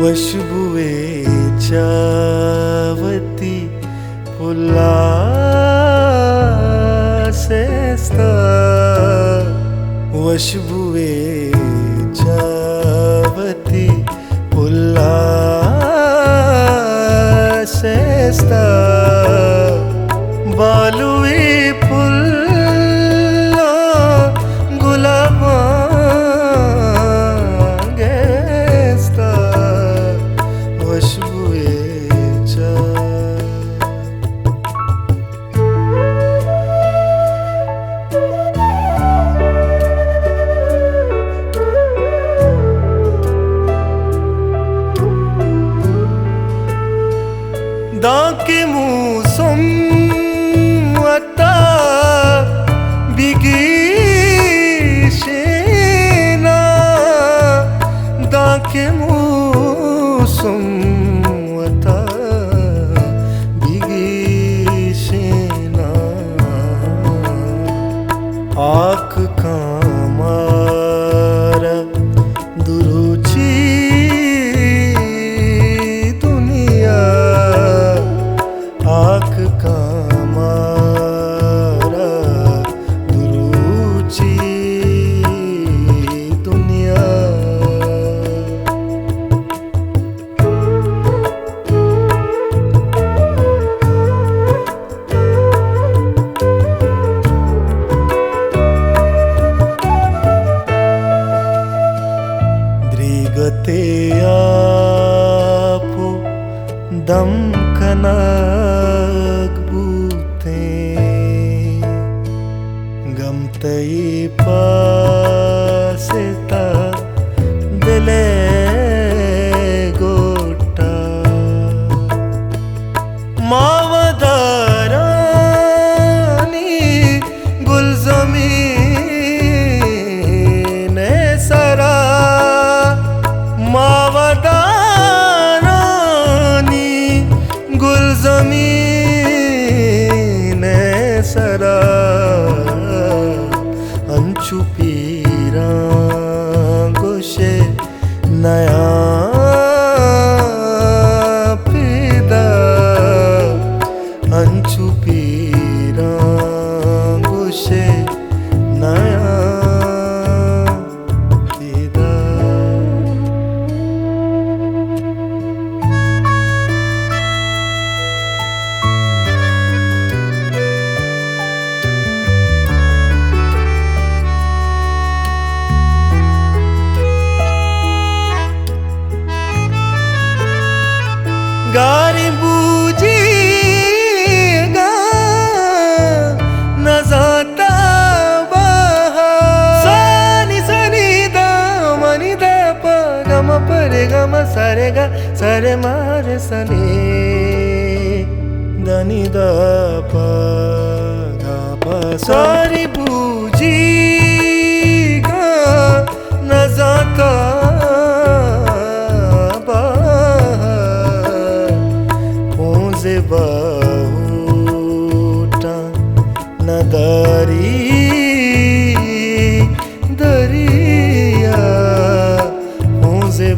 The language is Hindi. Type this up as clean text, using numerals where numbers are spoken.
वशबुए चावती पुला सेस्ता वशबुए चावती पुला सेस्ता बालुई पुल्ला गुलाबा गेस्ता वशबुए चा दाके मुसम आता बिगीशेना दाके मुसम आता बिगीशेना आँख कामारा दुरुची आँख कामारा दुरुची दुनिया दृगते आपो दम कनाक बूते गमतई पासेता दिले गोटा मावदारानी गुलजमीन सरा मावदारानी गुलजमीन सरा अंचु पीरा गोशे नया पिदा अंचु पीरा गोशे नया पिदा गारी बूझी गा न जाता बहा सानी सनी दा मनी दा पा गम परे गम सरे गा सरे मारे सनी दनी दा पा गा पा सारी बूझी गा न जाता बाहुटा नदारी दरिया मुझे